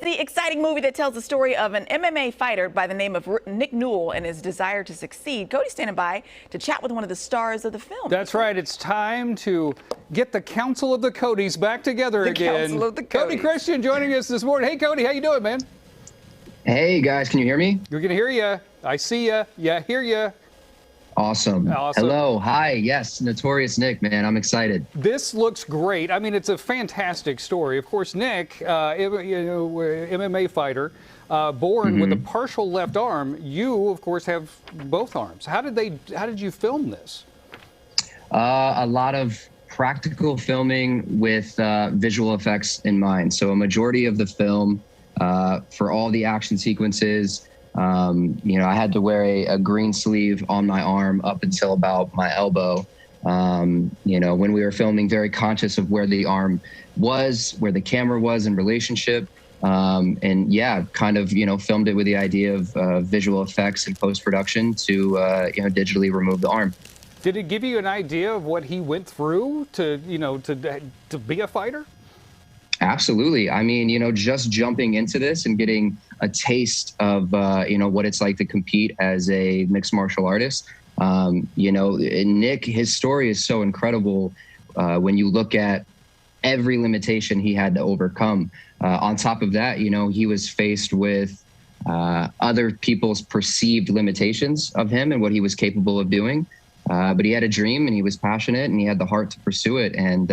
the exciting movie that tells the story of an MMA fighter by the name of Nick and his desire to succeed. Cody's standing by to chat with one of the stars of the film. That's right. It's time to get the Council of the Codys back together again. Council of the Codys. Cody Christian joining us this morning. Hey, Cody, how you doing, man? Hey, guys, can you hear me? We're going to hear you. I see you. Yeah, hear you. Awesome. Hello. Hi. Yes. Notorious Nick, man. I'm excited. This looks great. I mean, it's a fantastic story. Of course, Nick, MMA fighter, born with a partial left arm. You, of course, have both arms. How did you film this? A lot of practical filming with visual effects in mind. So a majority of the film for all the action sequences, I had to wear a green sleeve on my arm up until about my elbow. When we were filming, very conscious of where the arm was, where the camera was in relationship. Filmed it with the idea of visual effects and post-production to, digitally remove the arm. Did it give you an idea of what he went through to be a fighter? Absolutely. I mean, just jumping into this and getting a taste of, what it's like to compete as a mixed martial artist. Nick, his story is so incredible when you look at every limitation he had to overcome. On top of that, he was faced with other people's perceived limitations of him and what he was capable of doing. But he had a dream and he was passionate and he had the heart to pursue it. And,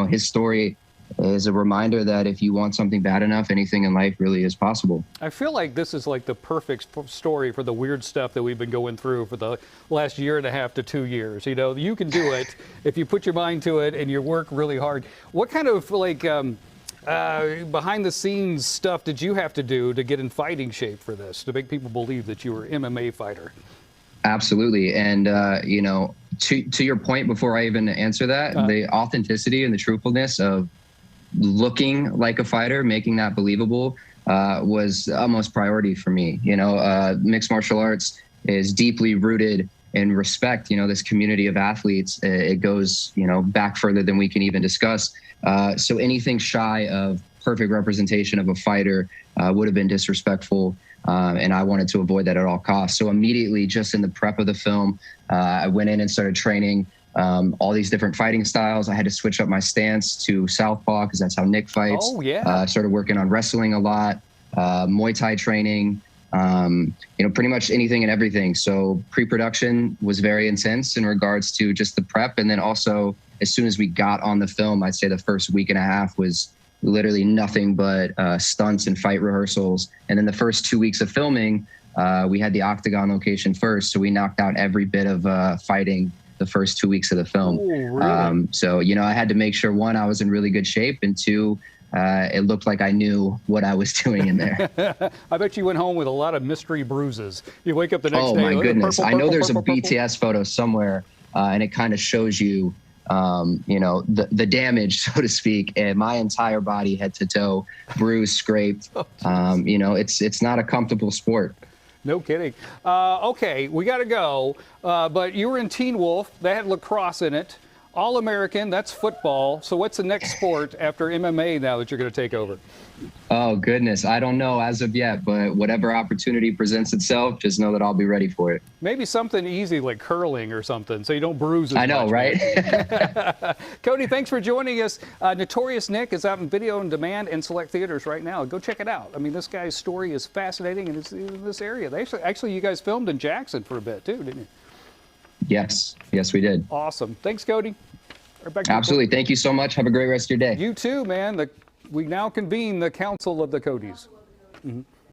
his story is a reminder that if you want something bad enough, anything in life really is possible. I feel like this is like the perfect story for the weird stuff that we've been going through for the last year and a half to 2 years. You can do it if you put your mind to it and you work really hard. What kind of behind the scenes stuff did you have to do to get in fighting shape for this, to make people believe that you were an MMA fighter? Absolutely. And, to your point, before I even answer that, the authenticity and the truthfulness of looking like a fighter, making that believable, was almost priority for me. Mixed martial arts is deeply rooted in respect. This community of athletes, it goes, back further than we can even discuss. So anything shy of perfect representation of a fighter would have been disrespectful. And I wanted to avoid that at all costs. So immediately, just in the prep of the film, I went in and started training all these different fighting styles. I had to switch up my stance to southpaw because that's how Nick fights. Oh, yeah. Started working on wrestling a lot, Muay Thai training, pretty much anything and everything. So pre-production was very intense in regards to just the prep. And then also, as soon as we got on the film, I'd say the first week and a half was literally nothing but stunts and fight rehearsals. And then the first 2 weeks of filming, we had the Octagon location first. So we knocked out every bit of fighting the first 2 weeks of the film. Ooh, really? I had to make sure, one, I was in really good shape, and two, it looked like I knew what I was doing in there. I bet you went home with a lot of mystery bruises. You wake up the next day. Oh my goodness. Purple, I know there's purple, a BTS photo somewhere, and it kind of shows you, the damage, so to speak, and my entire body, head to toe, bruised, scraped. It's not a comfortable sport. No kidding. Okay, we got to go. But you were in Teen Wolf. That had lacrosse in it. All-American, that's football. So what's the next sport after MMA now that you're going to take over? Oh, goodness. I don't know as of yet, but whatever opportunity presents itself, just know that I'll be ready for it. Maybe something easy like curling or something so you don't bruise as much. I know, right? Cody, thanks for joining us. Notorious Nick is out in video on demand in select theaters right now. Go check it out. I mean, this guy's story is fascinating, and it's in this area. Actually, you guys filmed in Jackson for a bit, too, didn't you? Yes, we did. Awesome. Thanks, Cody. Absolutely. Thank you so much. Have a great rest of your day. You too, man. We now convene the Council of the Codys.